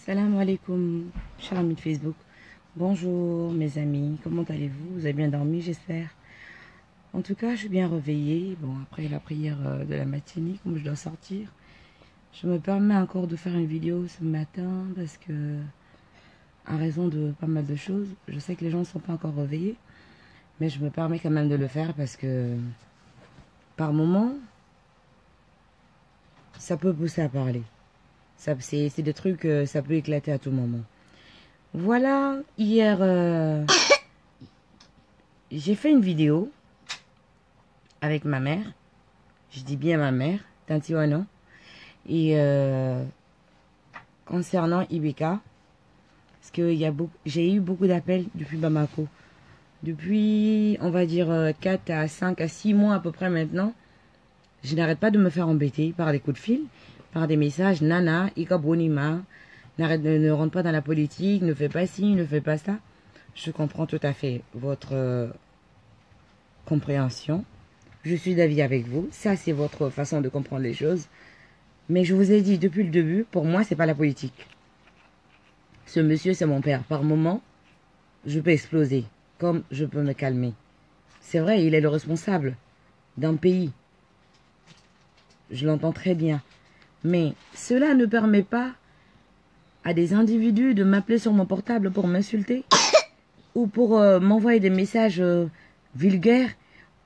Salam alaikum, chers amis de Facebook. Bonjour mes amis, comment allez-vous? Vous avez bien dormi, j'espère. En tout cas, je suis bien réveillée. Bon, après la prière de la matinée, comme je dois sortir, je me permets encore de faire une vidéo ce matin parce que, à raison de pas mal de choses, je sais que les gens ne sont pas encore réveillés, mais je me permets quand même de le faire parce que, par moment, ça peut pousser à parler. C'est des trucs, ça peut éclater à tout moment. Voilà, hier, j'ai fait une vidéo avec ma mère. Je dis bien ma mère, Tanti Wano. Et concernant Ibeka, parce que j'ai eu beaucoup d'appels depuis Bamako. Depuis, on va dire, 4 à 5 à 6 mois à peu près maintenant, je n'arrête pas de me faire embêter par des coups de fil, par des messages. Nana, Ika Bonima, ne rentre pas dans la politique, ne fais pas ci, ne fais pas ça. Je comprends tout à fait votre compréhension. Je suis d'avis avec vous. Ça, c'est votre façon de comprendre les choses. Mais je vous ai dit depuis le début, pour moi, c'est pas la politique. Ce monsieur, c'est mon père. Par moment, je peux exploser, comme je peux me calmer. C'est vrai, il est le responsable d'un pays. Je l'entends très bien. Mais cela ne permet pas à des individus de m'appeler sur mon portable pour m'insulter ou pour m'envoyer des messages vulgaires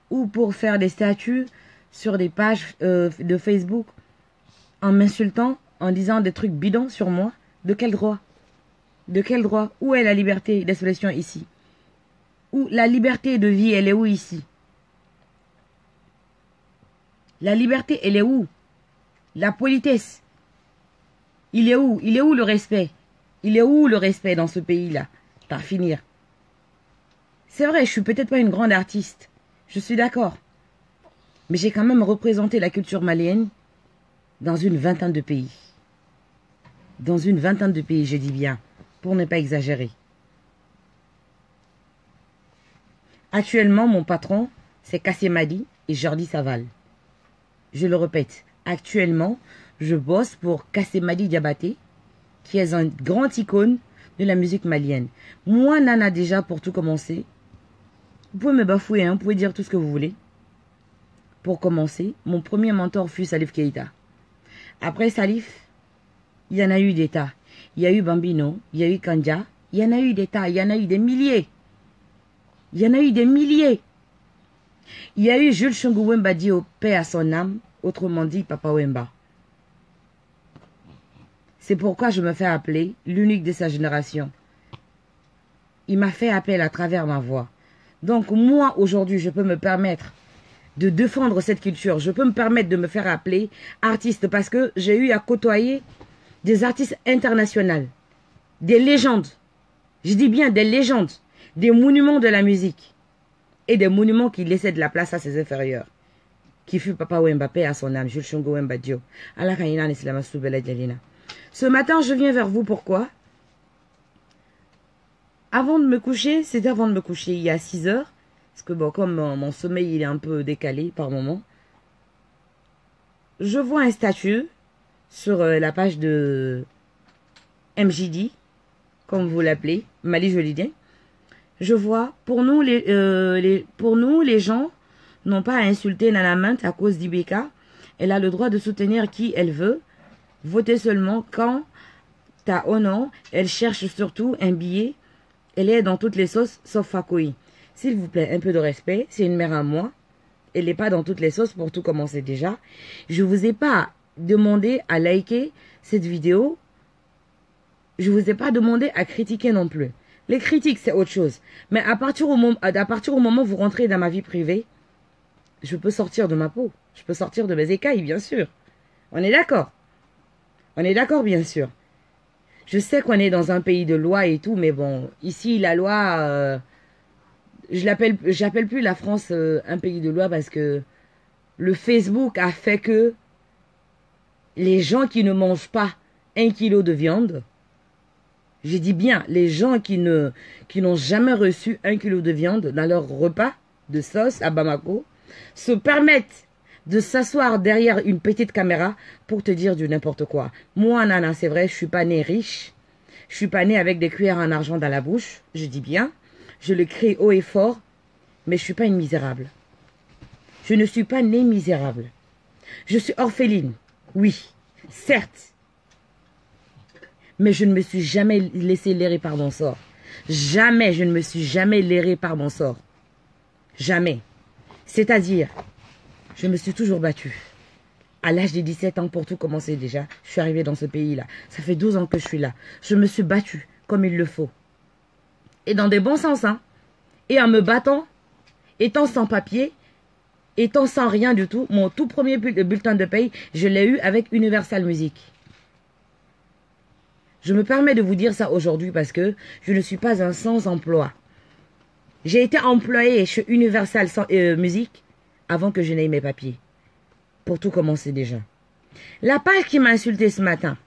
ou pour faire des statuts sur des pages de Facebook en m'insultant, en disant des trucs bidons sur moi. De quel droit? De quel droit? Où est la liberté d'expression ici? Où la liberté de vie, elle est où ici? La liberté, elle est où? La politesse, il est où? Il est où le respect? Il est où le respect dans ce pays-là? Par finir. C'est vrai, je suis peut-être pas une grande artiste. Je suis d'accord. Mais j'ai quand même représenté la culture malienne dans une vingtaine de pays. Dans une vingtaine de pays, je dis bien, pour ne pas exagérer. Actuellement, mon patron, c'est Kassemadi et Jordi Saval. Je le répète, actuellement, je bosse pour Kassemadi Diabaté, qui est un grand icône de la musique malienne. Moi, Nana, déjà, pour tout commencer, vous pouvez me bafouer, hein, vous pouvez dire tout ce que vous voulez. Pour commencer, mon premier mentor fut Salif Keïta. Après Salif, il y en a eu des tas. Il y a eu Bambino, il y a eu Kandja, il y en a eu des tas, il y en a eu des milliers. Il y en a eu des milliers. Il y a eu Jules Shungu Wemba dit au paix à son âme, autrement dit Papa Wemba. C'est pourquoi je me fais appeler l'unique de sa génération. Il m'a fait appel à travers ma voix. Donc moi, aujourd'hui, je peux me permettre de défendre cette culture. Je peux me permettre de me faire appeler artiste parce que j'ai eu à côtoyer des artistes internationaux, des légendes. Je dis bien des légendes, des monuments de la musique et des monuments qui laissaient de la place à ses inférieurs. Qui fut Papa Wemba, paix à son âme, Jules Shungu Wemba Dio. Ce matin, je viens vers vous, pourquoi? Avant de me coucher, c'était avant de me coucher, il y a 6 heures, parce que bon, comme mon sommeil il est un peu décalé par moment, je vois un statut sur la page de MJD, comme vous l'appelez, Mali Jolidien. Je vois, pour nous, les gens n'ont pas à insulter Nana Mint à cause d'Ibeka. Elle a le droit de soutenir qui elle veut. Voter seulement quand, oh non, elle cherche surtout un billet. Elle est dans toutes les sauces, sauf Fakoi. S'il vous plaît, un peu de respect. C'est une mère à moi. Elle n'est pas dans toutes les sauces pour tout commencer déjà. Je vous ai pas demandé à liker cette vidéo. Je vous ai pas demandé à critiquer non plus. Les critiques, c'est autre chose. Mais à partir au moment où vous rentrez dans ma vie privée, je peux sortir de ma peau. Je peux sortir de mes écailles, bien sûr. On est d'accord. On est d'accord, bien sûr. Je sais qu'on est dans un pays de loi et tout, mais bon, ici, la loi, j'appelle plus la France un pays de loi parce que le Facebook a fait que les gens qui ne mangent pas 1 kilo de viande, je dis bien, les gens qui n'ont jamais reçu 1 kilo de viande dans leur repas de sauce à Bamako, se permettent de s'asseoir derrière une petite caméra pour te dire du n'importe quoi. Moi, Nana, c'est vrai, je suis pas née riche. Je suis pas née avec des cuillères en argent dans la bouche, je dis bien. Je le crie haut et fort, mais je suis pas une misérable. Je ne suis pas née misérable. Je suis orpheline, oui, certes. Mais je ne me suis jamais laissé lairer par mon sort. Jamais, je ne me suis jamais lairée par mon sort. Jamais. C'est-à-dire, je me suis toujours battue. À l'âge de 17 ans, pour tout commencer déjà, je suis arrivée dans ce pays-là. Ça fait 12 ans que je suis là. Je me suis battue comme il le faut. Et dans des bons sens, hein. Et en me battant, étant sans papier, étant sans rien du tout, mon tout premier bulletin de paye, je l'ai eu avec Universal Music. Je me permets de vous dire ça aujourd'hui parce que je ne suis pas un sans-emploi. J'ai été employée chez Universal Music avant que je n'aie mes papiers. Pour tout commencer déjà. La page qui m'a insulté ce matin.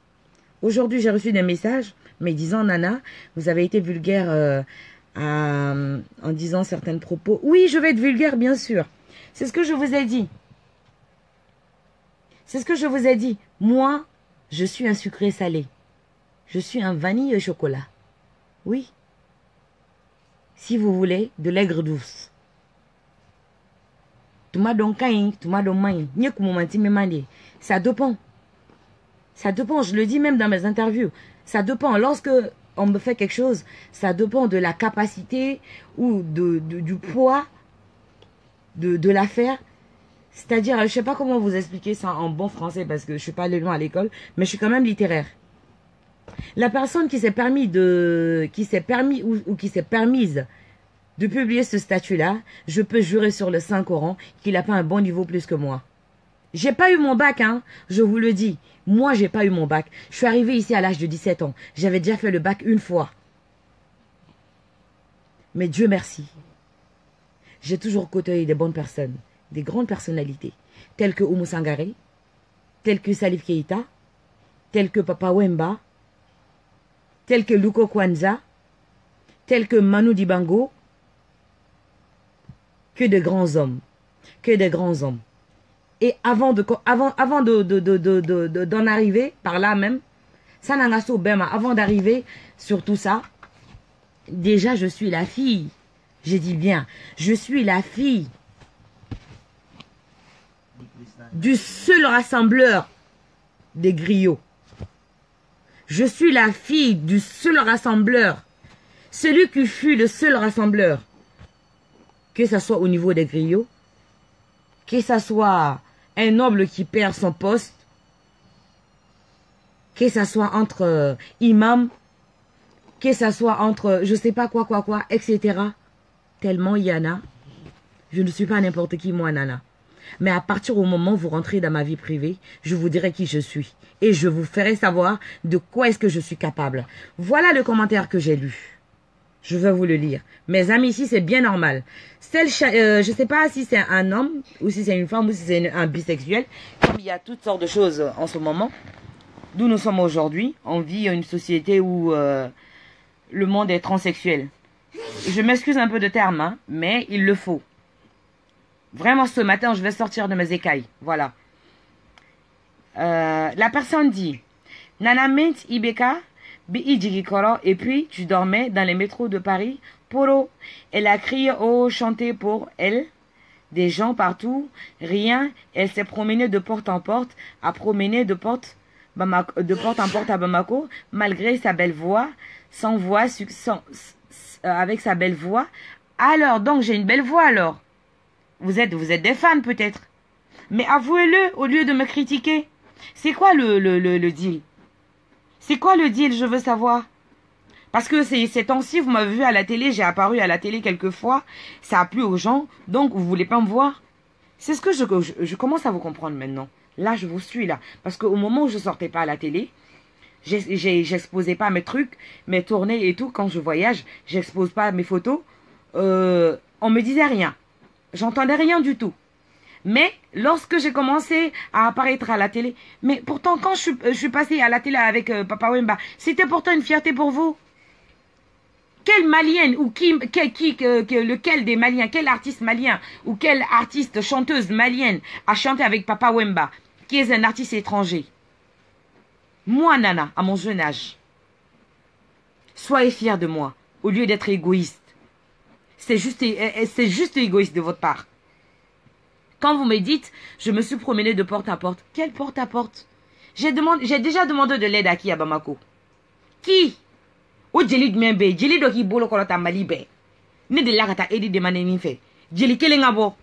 Aujourd'hui, j'ai reçu des messages me disant, Nana, vous avez été vulgaire en disant certains propos. Oui, je vais être vulgaire, bien sûr. C'est ce que je vous ai dit. C'est ce que je vous ai dit. Moi, je suis un sucré salé. Je suis un vanille au chocolat. Oui. Si vous voulez, de l'aigre douce. Ça dépend. Ça dépend, je le dis même dans mes interviews. Ça dépend. Lorsque on me fait quelque chose, ça dépend de la capacité ou du poids de l'affaire. C'est-à-dire, je ne sais pas comment vous expliquer ça en bon français parce que je ne suis pas allée loin à l'école, mais je suis quand même littéraire. La personne qui s'est permise de publier ce statut-là, je peux jurer sur le Saint-Coran qu'il n'a pas un bon niveau plus que moi. J'ai pas eu mon bac, hein, je vous le dis. Moi, j'ai pas eu mon bac. Je suis arrivée ici à l'âge de 17 ans. J'avais déjà fait le bac une fois. Mais Dieu merci. J'ai toujours côtoyé des bonnes personnes, des grandes personnalités, telles que Oumou Sangaré, telles que Salif Keïta, telles que Papa Wemba, tels que Luko Kwanzaa, tels que Manu Dibango, que de grands hommes, que de grands hommes. Et avant d'en arriver, par là même, Sanangaso Bema, avant d'arriver sur tout ça, déjà je suis la fille, j'ai dit bien, je suis la fille du seul rassembleur des griots. Je suis la fille du seul rassembleur. Celui qui fut le seul rassembleur. Que ce soit au niveau des griots. Que ce soit un noble qui perd son poste. Que ce soit entre imams. Que ce soit entre je sais pas quoi, etc. Tellement il y en a. Je ne suis pas n'importe qui, moi, Nana. Mais à partir au moment où vous rentrez dans ma vie privée, je vous dirai qui je suis. Et je vous ferai savoir de quoi est-ce que je suis capable. Voilà le commentaire que j'ai lu. Je vais vous le lire. Mes amis, ici, c'est bien normal. Je ne sais pas si c'est un homme, ou si c'est une femme, ou si c'est un bisexuel. Comme il y a toutes sortes de choses en ce moment, d'où nous sommes aujourd'hui. On vit une société où le monde est transsexuel. Je m'excuse un peu de terme, hein, mais il le faut. Vraiment, ce matin, je vais sortir de mes écailles. Voilà. La personne dit, Nana Mint Ibeka, et puis tu dormais dans les métros de Paris. Poro. Elle a crié haut, chanté pour elle. Des gens partout. Rien. Elle s'est promenée de porte en porte. A promené de porte en porte à Bamako. Malgré sa belle voix. Sans voix. Avec sa belle voix. Alors, donc, j'ai une belle voix alors. Vous êtes des fans peut-être. Mais avouez-le au lieu de me critiquer. C'est quoi le deal? C'est quoi le deal, je veux savoir? Parce que ces temps-ci, vous m'avez vu à la télé, j'ai apparu à la télé quelques fois. Ça a plu aux gens, donc vous voulez pas me voir. C'est ce que je commence à vous comprendre maintenant. Là, je vous suis là. Parce qu'au moment où je sortais pas à la télé, j'exposais pas mes trucs, mes tournées et tout. Quand je voyage, j'expose pas mes photos. On me disait rien. J'entendais rien du tout. Mais lorsque j'ai commencé à apparaître à la télé, mais pourtant quand je suis passée à la télé avec Papa Wemba, c'était pourtant une fierté pour vous. Quelle malienne ou lequel des maliens, quel artiste malien ou quelle artiste chanteuse malienne a chanté avec Papa Wemba, qui est un artiste étranger? Moi, Nana, à mon jeune âge. Soyez fiers de moi, au lieu d'être égoïste. C'est juste égoïste de votre part. Quand vous me dites, je me suis promenée de porte à porte. Quelle porte à porte? J'ai déjà demandé de l'aide à qui à Bamako? Qui? O jeli Dmembe, jeli doki bolo kolota malibe. Ne de la edi de manenife. Jeli kelengabo.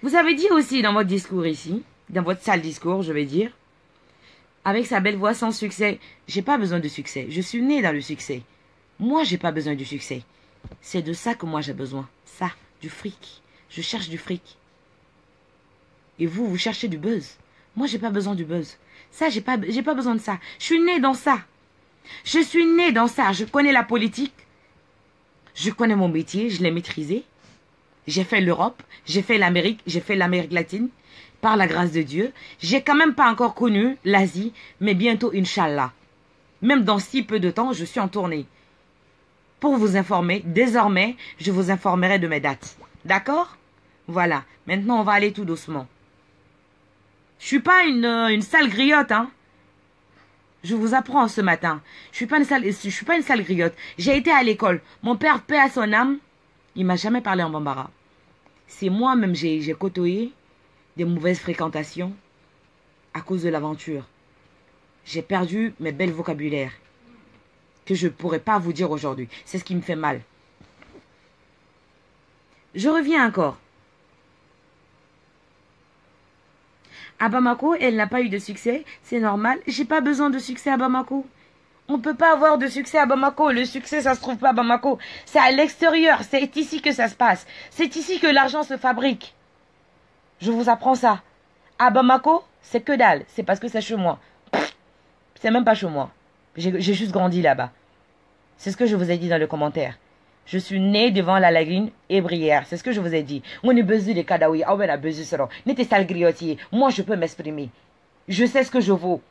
Vous avez dit aussi dans votre discours ici, dans votre sale discours, je vais dire, avec sa belle voix sans succès, j'ai pas besoin de succès. Je suis née dans le succès. Moi, j'ai pas besoin du succès. C'est de ça que moi j'ai besoin. Ça, du fric. Je cherche du fric. Et vous, vous cherchez du buzz. Moi, j'ai pas besoin du buzz. Ça, j'ai pas besoin de ça. Je suis née dans ça. Je suis née dans ça. Je connais la politique. Je connais mon métier. Je l'ai maîtrisé. J'ai fait l'Europe. J'ai fait l'Amérique. J'ai fait l'Amérique latine. Par la grâce de Dieu. J'ai quand même pas encore connu l'Asie. Mais bientôt, Inch'Allah. Même dans si peu de temps, je suis en tournée. Pour vous informer, désormais, je vous informerai de mes dates. D'accord? Voilà. Maintenant, on va aller tout doucement. Je suis pas une sale griotte, hein. Je vous apprends ce matin. Je suis pas une sale griotte. J'ai été à l'école. Mon père, paix à son âme, il m'a jamais parlé en bambara. C'est moi-même, j'ai côtoyé des mauvaises fréquentations à cause de l'aventure. J'ai perdu mes belles vocabulaires que je ne pourrais pas vous dire aujourd'hui. C'est ce qui me fait mal. Je reviens encore. À Bamako, elle n'a pas eu de succès. C'est normal. J'ai pas besoin de succès à Bamako. On ne peut pas avoir de succès à Bamako. Le succès, ça se trouve pas à Bamako. C'est à l'extérieur. C'est ici que ça se passe. C'est ici que l'argent se fabrique. Je vous apprends ça. À Bamako, c'est que dalle. C'est parce que c'est chez moi. C'est même pas chez moi. J'ai juste grandi là-bas. C'est ce que je vous ai dit dans le commentaire. Je suis née devant la lagune ébrière. C'est ce que je vous ai dit. On est besoin de Kadawi. Ah, on a besoin de ça. N'était sale griotier. Moi, je peux m'exprimer. Je sais ce que je vaux.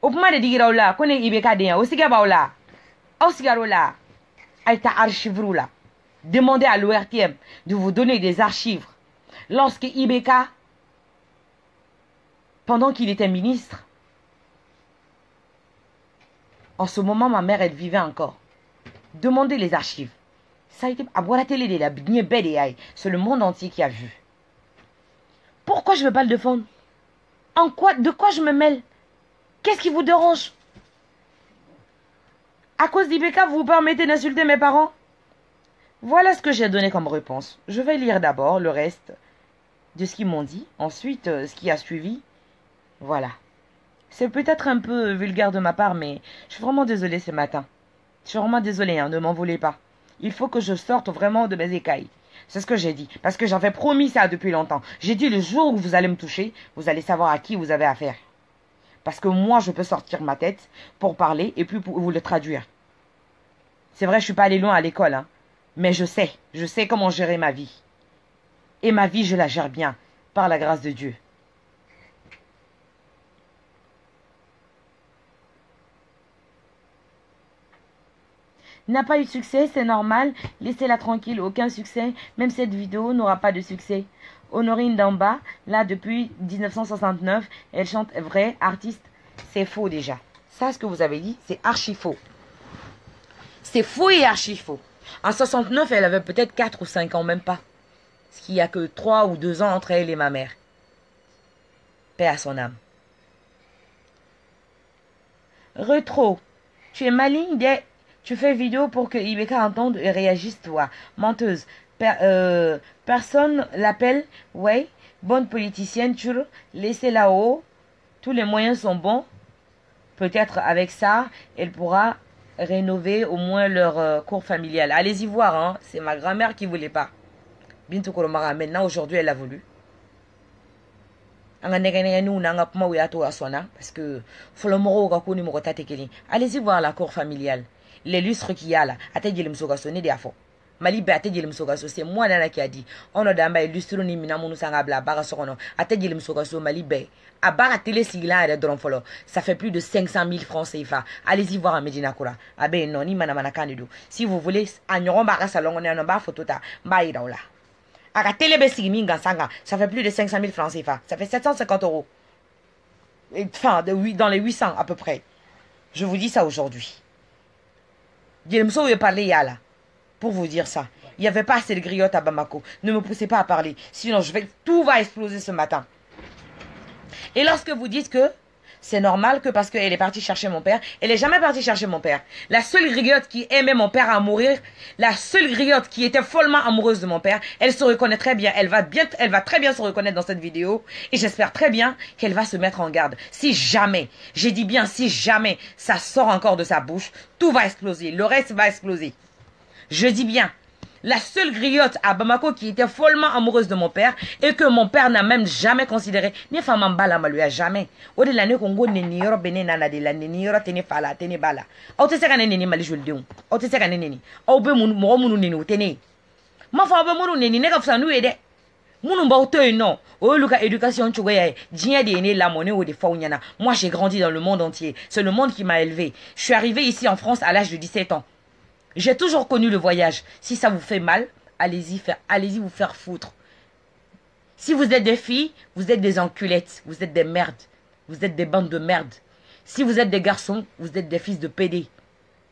Au point de dire là, qu'on est Ibekadien, au Sigabaola, au Sigarola, Alta Archivroula. Demandez à l'ORTM de vous donner des archives. Lorsque Ibeka, pendant qu'il était ministre, en ce moment, ma mère, elle vivait encore. Demandez les archives. Ça a été à voir la télé de la c'est le monde entier qui a vu. Pourquoi je ne veux pas le défendre? De quoi je me mêle? Qu'est-ce qui vous dérange? À cause d'Ibeka, vous vous permettez d'insulter mes parents? Voilà ce que j'ai donné comme réponse. Je vais lire d'abord le reste de ce qu'ils m'ont dit. Ensuite, ce qui a suivi. Voilà. C'est peut-être un peu vulgaire de ma part, mais je suis vraiment désolée ce matin. Je suis vraiment désolée, hein, ne m'en voulez pas. Il faut que je sorte vraiment de mes écailles. C'est ce que j'ai dit. Parce que j'avais promis ça depuis longtemps. J'ai dit le jour où vous allez me toucher, vous allez savoir à qui vous avez affaire. Parce que moi, je peux sortir ma tête pour parler et puis pour vous le traduire. C'est vrai, je suis pas allée loin à l'école, hein. Mais je sais comment gérer ma vie. Et ma vie, je la gère bien, par la grâce de Dieu. N'a pas eu de succès, c'est normal. Laissez-la tranquille, aucun succès. Même cette vidéo n'aura pas de succès. Honorine Damba, là depuis 1969, elle chante vrai, artiste. C'est faux déjà. Ça, ce que vous avez dit, c'est archi faux. C'est faux et archi faux. En 69, elle avait peut-être 4 ou 5 ans, même pas. Ce qu'il n'y a que 3 ou 2 ans entre elle et ma mère. Paix à son âme. Retro, tu es maligne dès... Tu fais vidéo pour que Ibeka entende et réagisse, toi. Menteuse. Personne l'appelle. Ouais. Bonne politicienne. Tu laissez là-haut. Tous les moyens sont bons. Peut-être avec ça, elle pourra rénover au moins leur cour familiale. Allez-y voir, hein. C'est ma grand-mère qui voulait pas. Bintou Koromara, maintenant, aujourd'hui, elle a voulu. Parce que allez-y voir la cour familiale. Les lustres qu'il y a là, Mali bate jelim sogaso, c'est moi nana qui a dit. On a d'amba illustre ni minamunu sangabla bara sokono. Ate jelim sogaso Mali be. A bara télé sigla et de follow. Ça fait plus de 500 000 francs CFA. Allez-y voir à Medina Kura. Abe non ni manamana kandido. Si vous voulez, agnoron bara salon on est en bas photo ta. Mbaï là. A la télé be sigminga sanga. Ça fait plus de 500 000 francs CFA. Ça fait 750 €. Enfin, dans les 800 à peu près. Je vous dis ça aujourd'hui. Guillemso est parlé là. Pour vous dire ça. Il n'y avait pas assez de griottes à Bamako. Ne me poussez pas à parler. Sinon, tout va exploser ce matin. Et lorsque vous dites que c'est normal que parce qu'elle est partie chercher mon père, elle n'est jamais partie chercher mon père. La seule griotte qui aimait mon père à mourir, la seule griotte qui était follement amoureuse de mon père, elle se reconnaît très bien. Elle va très bien se reconnaître dans cette vidéo. Et j'espère très bien qu'elle va se mettre en garde. Si jamais, j'ai dit bien si jamais, ça sort encore de sa bouche, tout va exploser. Le reste va exploser. Je dis bien. La seule griotte à Bamako qui était follement amoureuse de mon père et que mon père n'a même jamais considéré. Ni femme en bala lui a jamais. Au de l'année Congo neni yoro bene nana de la neni yoro tene fala tene bala. Au te seka neni mali joldeun. Au te seka neni. Au be mo munu neni tene. Ma fa be munu neni ne ka fsa nu ede. Munu ba ote non. O luka éducation tchogoya. Dien de ne la monnaie ou de faunyana. Moi j'ai grandi dans le monde entier. C'est le monde qui m'a élevé. Je suis arrivé ici en France à l'âge de 17 ans. J'ai toujours connu le voyage. Si ça vous fait mal, allez-y vous faire foutre. Si vous êtes des filles, vous êtes des enculettes. Vous êtes des merdes. Vous êtes des bandes de merde. Si vous êtes des garçons, vous êtes des fils de PD.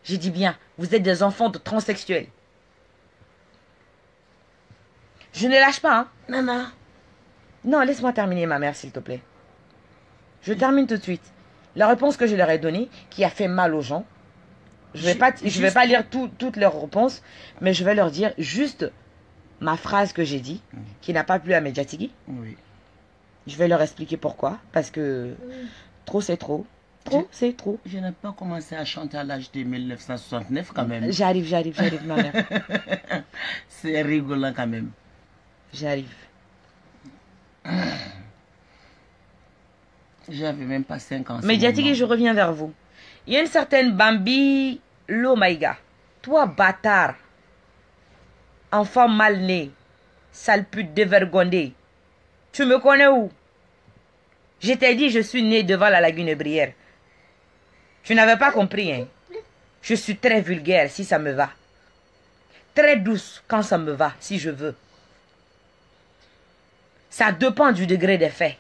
J'ai dit bien, vous êtes des enfants de transsexuels. Je ne lâche pas, hein. Nana. Non, laisse-moi terminer, ma mère, s'il te plaît. Je termine tout de suite. La réponse que je leur ai donnée, qui a fait mal aux gens, je vais pas lire toutes leurs réponses, mais je vais leur dire juste ma phrase que j'ai dit, qui n'a pas plu à Mediatiki. Oui. Je vais leur expliquer pourquoi, parce que trop c'est trop. Trop c'est trop. Je n'ai pas commencé à chanter à l'âge de 1969 quand même. J'arrive, ma mère. C'est rigolant quand même. J'arrive. J'avais même pas 5 ans. Mediatiki, je reviens vers vous. Il y a une certaine Bambi Lomaïga. Toi, bâtard. Enfant mal né. Sale pute dévergondée. Tu me connais où? Je t'ai dit, je suis né devant la lagune Brière. Tu n'avais pas compris, hein? Je suis très vulgaire si ça me va. Très douce quand ça me va, si je veux. Ça dépend du degré des faits.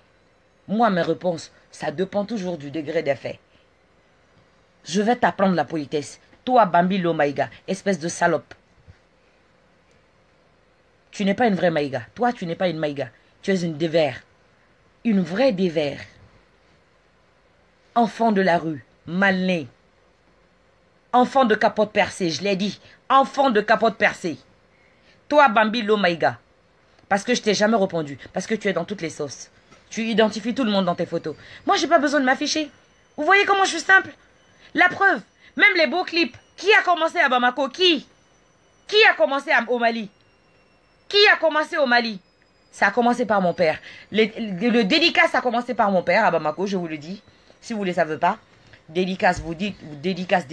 Moi, mes réponses, ça dépend toujours du degré des faits. Je vais t'apprendre la politesse. Toi, Bambi Lomaïga, espèce de salope. Tu n'es pas une vraie Maïga. Toi, tu n'es pas une Maïga. Tu es une dévers. Une vraie dévers. Enfant de la rue, mal né. Enfant de capote percée, je l'ai dit. Enfant de capote percée. Toi, Bambi Lomaïga. Parce que je t'ai jamais répondu. Parce que tu es dans toutes les sauces. Tu identifies tout le monde dans tes photos. Moi, j'ai pas besoin de m'afficher. Vous voyez comment je suis simple? La preuve, même les beaux clips. Qui a commencé à Bamako? Qui a commencé au Mali? Qui a commencé au Mali? Ça a commencé par mon père. Le dédicace a commencé par mon père à Bamako, je vous le dis. Si vous ne le savez pas. Dédicace, vous dites dédicace.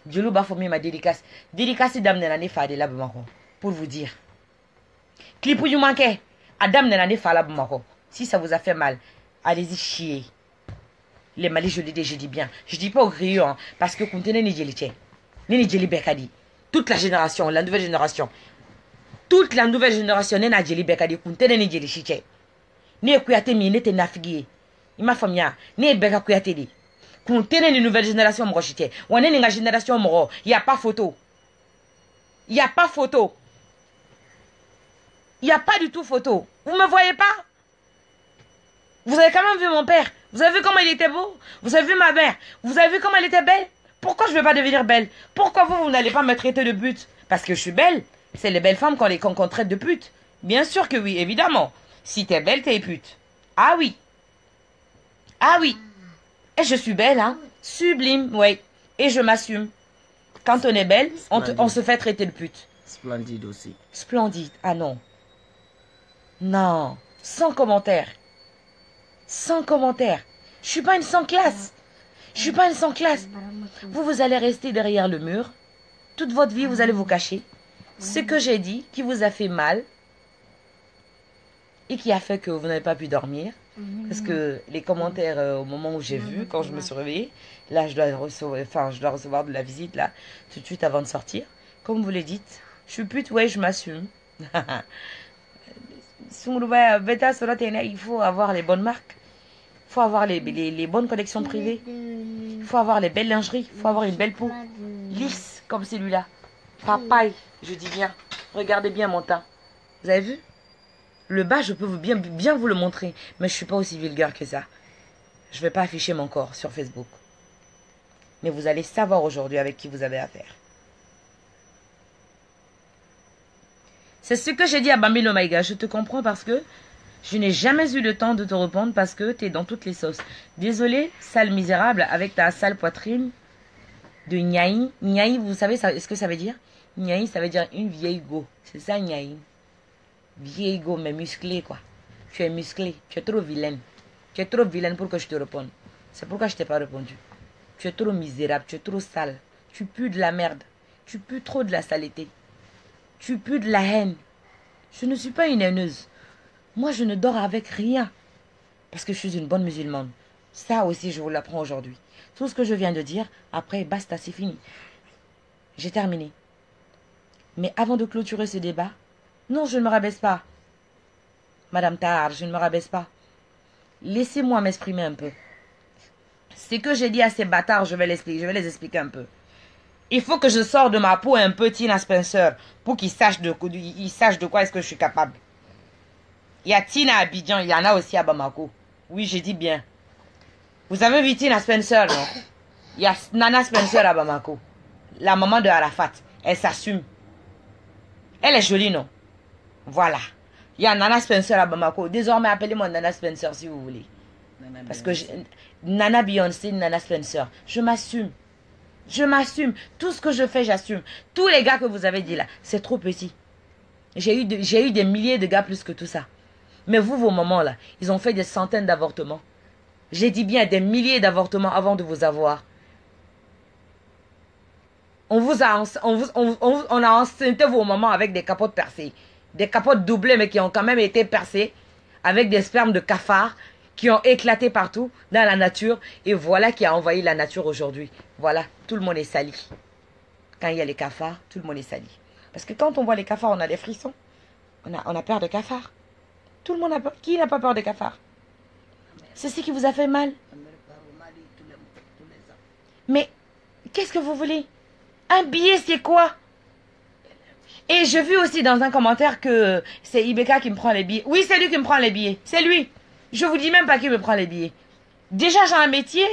Djelo Bafomé ma dédicace. Dédicace, c'est Dame Nenane Fade la Bamako. Pour vous dire. Clip où you manquez. Adam Nenane Fala Bamako. Si ça vous a fait mal, allez-y chier. Les Mali, je le dis, je dis bien. Je dis pas au griot, hein, parce que contenez ni Djeliché. Ni Djeli Bekadi. Toute la génération, la nouvelle génération. Toute la nouvelle génération, n'est pas Djeli Bekadi. Contenez ni Djeliché. Ni Kouyaté mi, n'était nafigué. Il m'a fait mia. Ni Beka Kouyaté di. Contenez ni nouvelle génération, mon rochité. On est une génération, mon il n'y a pas photo. Il n'y a pas photo. Il n'y a pas du tout photo. Vous me voyez pas? Vous avez quand même vu mon père. Vous avez vu comment il était beau? Vous avez vu ma mère? Vous avez vu comment elle était belle? Pourquoi je ne vais pas devenir belle? Pourquoi vous n'allez pas me traiter de pute? Parce que je suis belle. C'est les belles femmes qu'on traite de pute. Bien sûr que oui, évidemment. Si t'es belle, t'es pute. Ah oui. Ah oui. Et je suis belle, hein. Sublime, oui. Et je m'assume. Quand on est belle, on se fait traiter de pute. Splendide aussi. Splendide. Ah non. Non. Sans commentaire. Sans commentaire. Je suis pas une sans classe. Je suis pas une sans classe. Vous allez rester derrière le mur. Toute votre vie, vous allez vous cacher. Ce que j'ai dit, qui vous a fait mal et qui a fait que vous n'avez pas pu dormir. Parce que les commentaires, au moment où j'ai vu, quand je me suis réveillée, là, je dois recevoir de la visite, là, tout de suite avant de sortir. Comme vous le dites, je suis pute, ouais, je m'assume. Il faut avoir les bonnes marques. Il faut avoir les bonnes collections privées. Il faut avoir les belles lingeries. Il faut avoir une belle peau. Il lisse comme celui-là. Papaye, je dis bien. Regardez bien mon teint. Vous avez vu? Le bas, je peux bien vous le montrer. Mais je ne suis pas aussi vulgaire que ça. Je ne vais pas afficher mon corps sur Facebook. Mais vous allez savoir aujourd'hui avec qui vous avez affaire. C'est ce que j'ai dit à Bambi Lomaïga. Je te comprends parce que je n'ai jamais eu le temps de te répondre parce que tu es dans toutes les sauces. Désolé, sale misérable, avec ta sale poitrine de Niaï. Niaï, vous savez ce que ça veut dire? Niaï, ça veut dire une vieille go. C'est ça, Niaï. Vieille go, mais musclée, quoi. Tu es musclée. Tu es trop vilaine. Tu es trop vilaine pour que je te réponde. C'est pourquoi je ne t'ai pas répondu. Tu es trop misérable. Tu es trop sale. Tu pues de la merde. Tu pues trop de la saleté. Tu pues de la haine. Je ne suis pas une haineuse. Moi, je ne dors avec rien. Parce que je suis une bonne musulmane. Ça aussi, je vous l'apprends aujourd'hui. Tout ce que je viens de dire, après, basta, c'est fini. J'ai terminé. Mais avant de clôturer ce débat, non, je ne me rabaisse pas. Madame Tahar, je ne me rabaisse pas. Laissez-moi m'exprimer un peu. Ce que j'ai dit à ces bâtards, je vais les expliquer un peu. Il faut que je sorte de ma peau un peu Tina Spencer pour qu'ils sachent de quoi est-ce que je suis capable. Il y a Tina à Abidjan, il y en a aussi à Bamako. Oui, j'ai dit bien. Vous avez vu Tina Spencer, non? Il y a Nana Spencer à Bamako. La maman de Arafat. Elle s'assume. Elle est jolie, non? Voilà. Il y a Nana Spencer à Bamako. Désormais, appelez-moi Nana Spencer si vous voulez. Parce que Nana Beyoncé, Nana Spencer. Je m'assume. Je m'assume. Tout ce que je fais, j'assume. Tous les gars que vous avez dit là, c'est trop petit. J'ai eu des milliers de gars plus que tout ça. Mais vous, vos mamans là, ils ont fait des centaines d'avortements. J'ai dit bien des milliers d'avortements avant de vous avoir. On a enceinté vos mamans avec des capotes percées. Des capotes doublées mais qui ont quand même été percées. Avec des spermes de cafards qui ont éclaté partout dans la nature. Et voilà qui a envahi la nature aujourd'hui. Voilà, tout le monde est sali. Quand il y a les cafards, tout le monde est sali. Parce que quand on voit les cafards, on a des frissons. On a peur de cafards. Tout le monde a peur. Qui n'a pas peur des cafards? C'est ce qui vous a fait mal. Mais qu'est-ce que vous voulez? Un billet, c'est quoi? Et je vis aussi dans un commentaire que c'est Ibeka qui me prend les billets. Oui, c'est lui qui me prend les billets. C'est lui. Je vous dis même pas qui me prend les billets. Déjà, j'ai un métier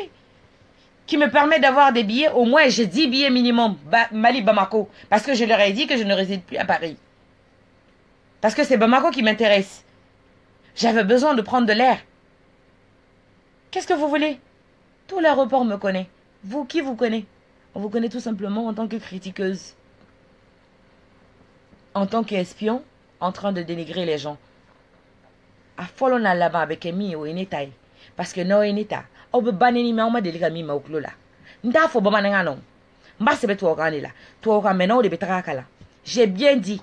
qui me permet d'avoir des billets. Au moins, j'ai 10 billets minimum. Mali, Bamako. Parce que je leur ai dit que je ne réside plus à Paris. Parce que c'est Bamako qui m'intéresse. J'avais besoin de prendre de l'air. Qu'est-ce que vous voulez? Tout l'aéroport me connaît. Vous, qui vous connaît? On vous connaît tout simplement en tant que critiqueuse. En tant qu'espion, en train de dénigrer les gens. A follow na là-bas avec Emi ou Enetai. Parce que no Eneta. On peut banner mais on m'a délicat mi ma oklo là. Nda fo bama nga non. Mba sebe to okane là. To okane maintenant de betraka là. J'ai bien dit.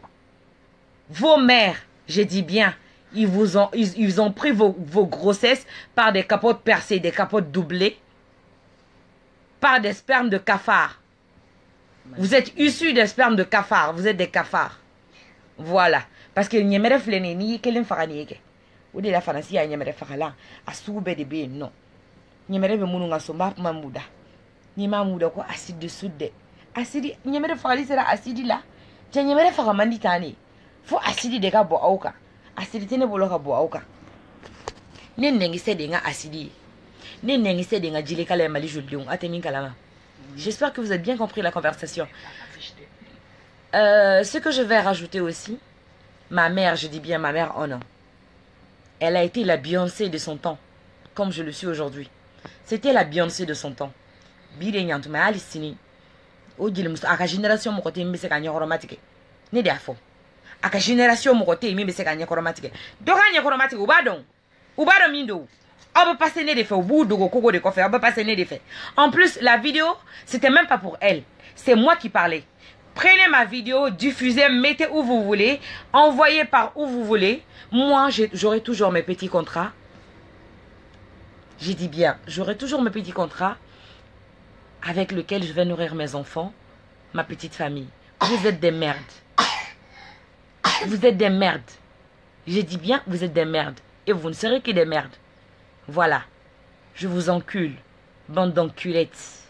Vos mères, j'ai dit bien. Ils ont pris vos grossesses par des capotes percées, des capotes doublées, par des spermes de cafards. Vous êtes issus des spermes de cafards. Vous êtes des cafards. Voilà. Parce que nyemere flene ni kelen faranieke. Ou de la fanasi a nyemere farala. A soube de be non. Nyemere be munu nga somba mamuda. Ni mamuda ko acide de soude. Acide nyemere farali sera acide là. Je nyemere faramandi tani. Fo acide de ka bo auka. Acide tene bolo ka bo auka. Ne nengi se de nga acide. Ne nengi se de nga jile kala mali jolion atemi kalama. J'espère que vous avez bien compris la conversation. Ce que je vais rajouter aussi, ma mère, je dis bien ma mère, oh non. Elle a été la Beyoncé de son temps, comme je le suis aujourd'hui. C'était la Beyoncé de son temps. Bile nyantu ma alisini. O dile muso aka génération mo kote mbese kanya chromatique. Ne dia fo. Aka génération mo kote mbese kanya chromatique. Do kanya chromatique ubadon. Ubadon mindo. On peut passer né des faits au bout de Coco de Coffre. On peut passer né des faits. En plus, la vidéo, c'était même pas pour elle. C'est moi qui parlais. Prenez ma vidéo, diffusez, mettez où vous voulez, envoyez par où vous voulez. Moi, j'aurai toujours mes petits contrats. J'ai dit bien, j'aurai toujours mes petits contrats avec lesquels je vais nourrir mes enfants, ma petite famille. Vous êtes des merdes. Vous êtes des merdes. J'ai dit bien, vous êtes des merdes. Et vous ne serez que des merdes. Voilà. Je vous encule, bande d'enculettes.